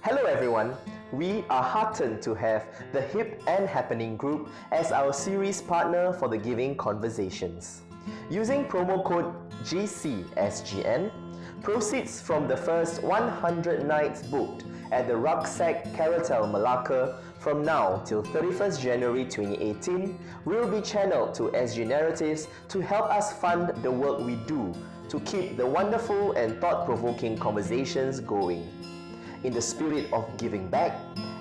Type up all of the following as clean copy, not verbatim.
Hello everyone, we are heartened to have the Hip and Happening group as our series partner for the Giving Conversations. Using promo code GCSGN, proceeds from the first 100 nights booked at the Rucksack Carotel Malacca from now till 31st January 2018 will be channeled to SG Narratives to help us fund the work we do to keep the wonderful and thought-provoking conversations going. In the spirit of giving back,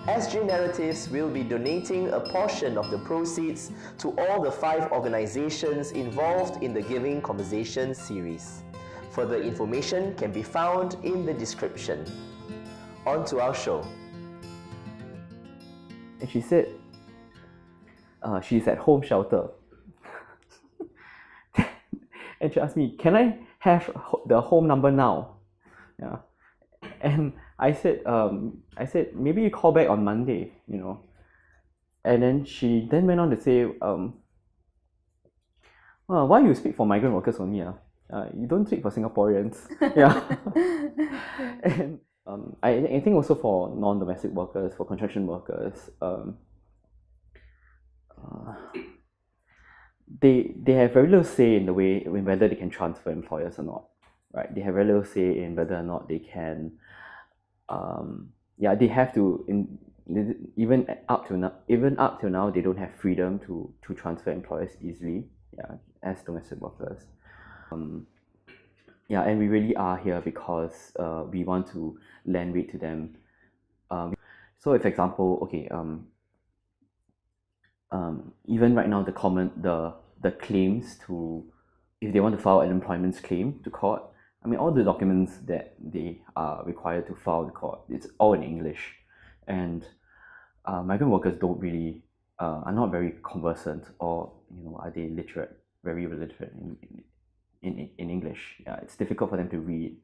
SG Narratives will be donating a portion of the proceeds to all the 5 organizations involved in the Giving Conversations series. Further information can be found in the description. On to our show. And she said she's at home shelter. And she asked me, can I have the home number now? Yeah. And I said maybe you call back on Monday, you know. And then she then went on to say, well, why you speak for migrant workers only? You don't speak for Singaporeans. Yeah. And I think also for non-domestic workers, for construction workers, they have very little say in the way in whether they can transfer employers or not, right? They have very little say in whether or not they can. They have to even up till now they don't have freedom to transfer employers easily. Yeah, as domestic workers. And we really are here because we want to lend weight to them. So, if example, okay, even right now, the claims to, if they want to file an employment claim to court, I mean, all the documents that they are required to file to court, it's all in English, and migrant workers don't really are not very conversant, or are they very literate in English. Yeah, it's difficult for them to read.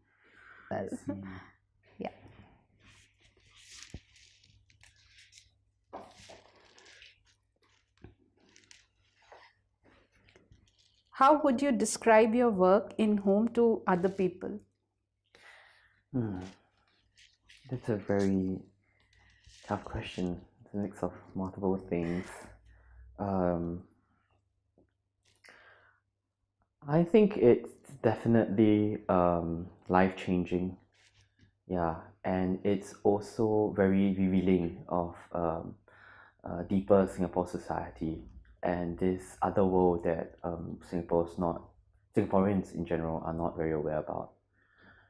Yeah. How would you describe your work in home to other people? That's a very tough question. It's a mix of multiple things. I think it's definitely life-changing. Yeah, and it's also very revealing of deeper Singapore society and this other world that Singaporeans in general are not very aware about.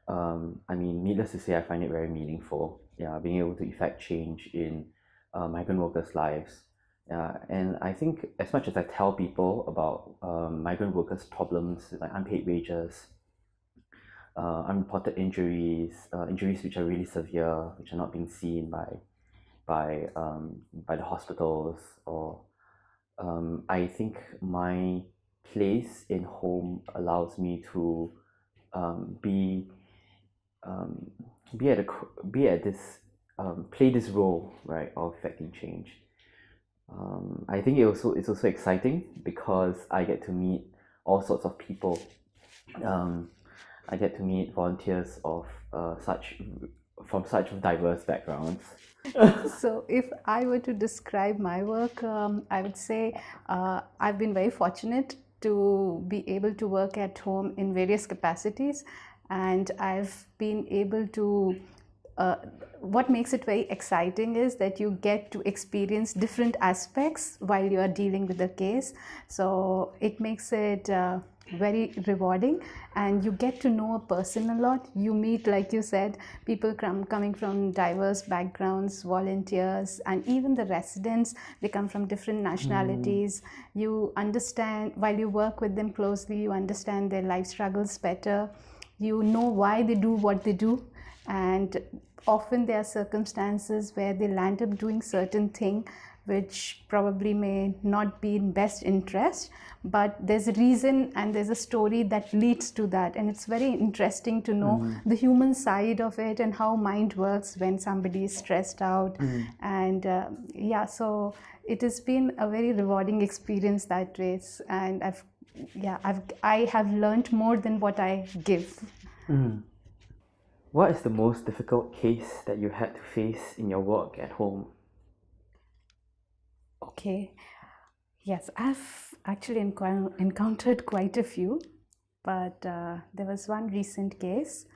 I mean, needless to say, I find it very meaningful. Yeah, being able to effect change in migrant workers' lives. And I think as much as I tell people about migrant workers' problems like unpaid wages, unreported injuries, injuries which are really severe, which are not being seen by the hospitals, or I think my place in home allows me to play this role, right, of effecting change. I think it's also exciting because I get to meet all sorts of people. I get to meet volunteers from such diverse backgrounds. So if I were to describe my work, I would say I've been very fortunate to be able to work at home in various capacities, and I've been able to what makes it very exciting is that you get to experience different aspects while you are dealing with the case. So it makes it very rewarding, and you get to know a person a lot. You meet, like you said, people coming from diverse backgrounds, volunteers, and even the residents. They come from different nationalities. You understand, while you work with them closely, you understand their life struggles better. You know why they do what they do, and often there are circumstances where they land up doing certain thing which probably may not be in best interest, but there's a reason and there's a story that leads to that, and it's very interesting to know the human side of it and how mind works when somebody is stressed out. And so it has been a very rewarding experience that way, and I have learned more than what I give. What is the most difficult case that you had to face in your work at home? Okay. Yes, I've actually encountered quite a few, but there was one recent case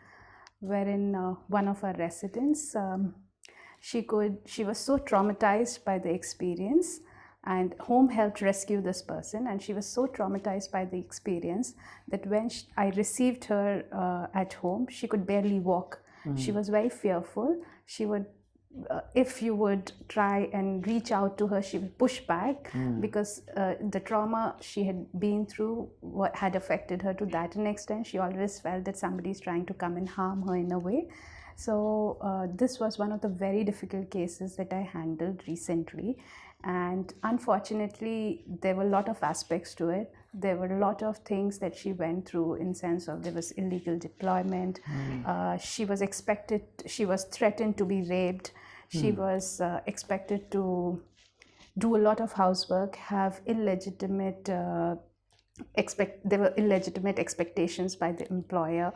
wherein one of our residents, she was so traumatized by the experience, and home helped rescue this person, and she was so traumatized by the experience that when I received her at home, she could barely walk. She was very fearful. She would if you would try and reach out to her, she would push back because the trauma she had been through had affected her to that an extent. She always felt that somebody is trying to come and harm her in a way. So this was one of the very difficult cases that I handled recently. And unfortunately, there were a lot of aspects to it. There were a lot of things that she went through in sense of there was illegal deployment. She was threatened to be raped. She was expected to do a lot of housework, have illegitimate there were illegitimate expectations by the employer,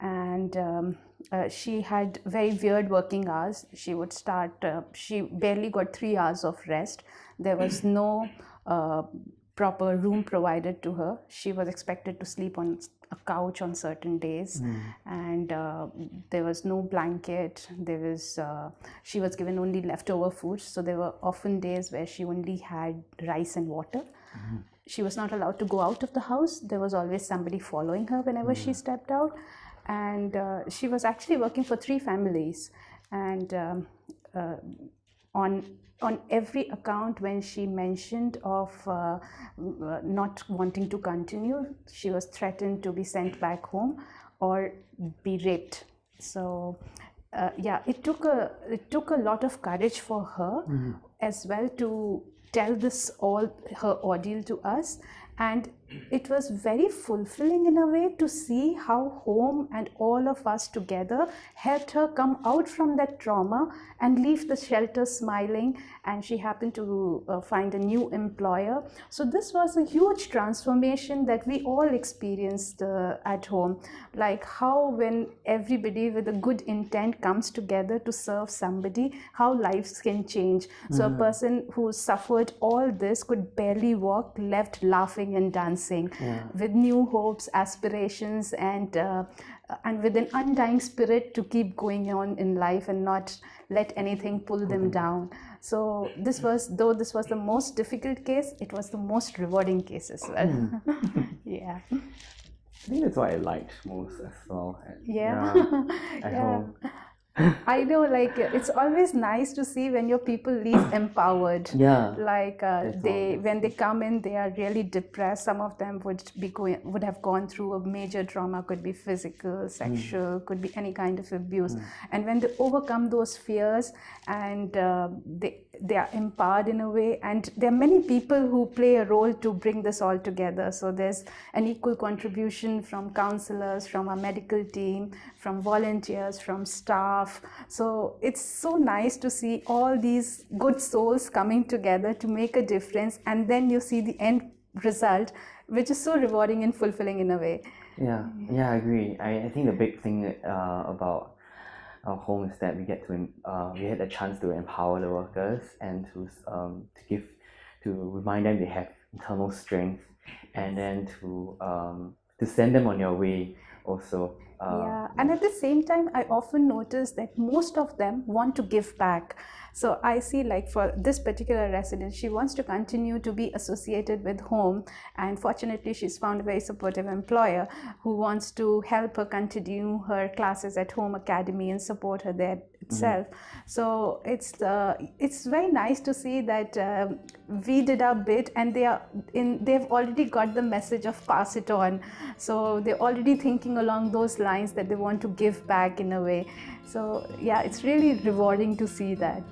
and she had very weird working hours. She would start, she barely got 3 hours of rest. There was no proper room provided to her. She was expected to sleep on a couch on certain days, and there was no blanket. She was given only leftover food, so there were often days where she only had rice and water. She was not allowed to go out of the house. There was always somebody following her whenever she stepped out, and she was actually working for 3 families, and on every account when she mentioned of not wanting to continue, she was threatened to be sent back home or be raped. So it took a lot of courage for her as well to tell her ordeal to us, and it was very fulfilling in a way to see how home and all of us together helped her come out from that trauma and leave the shelter smiling, and she happened to find a new employer. So this was a huge transformation that we all experienced at home, like how when everybody with a good intent comes together to serve somebody, how lives can change. So a person who suffered all this could barely walk, left laughing and dancing with new hopes, aspirations, and with an undying spirit to keep going on in life and not let anything pull them down. So though this was the most difficult case, it was the most rewarding case as well. Yeah. I think that's what I liked most as well. At home. I know, like it's always nice to see when your people leave empowered. Like when they come in, they are really depressed. Some of them would have gone through a major trauma, could be physical, sexual, could be any kind of abuse. And when they overcome those fears and they are empowered in a way, and there are many people who play a role to bring this all together. So there's an equal contribution from counselors, from our medical team, from volunteers, from staff. So it's so nice to see all these good souls coming together to make a difference, and then you see the end result, which is so rewarding and fulfilling in a way. Yeah, I agree. I think the big thing about our home is that we had a chance to empower the workers and to remind them they have internal strength, and then to send them on their way also. And at the same time, I often notice that most of them want to give back. So I see, like for this particular resident, she wants to continue to be associated with home, and fortunately she's found a very supportive employer who wants to help her continue her classes at Home Academy and support her there itself. So it's very nice to see that we did our bit, and they've already got the message of pass it on. So they're already thinking along those lines that they want to give back in a way. So yeah, it's really rewarding to see that.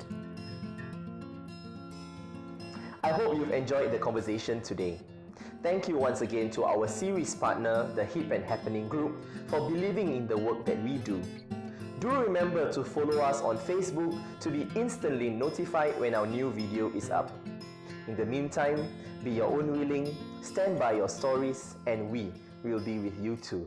I hope you've enjoyed the conversation today. Thank you once again to our series partner, the Hip and Happening Group, for believing in the work that we do. Do remember to follow us on Facebook to be instantly notified when our new video is up. In the meantime, be your own willing, stand by your stories, and we will be with you too.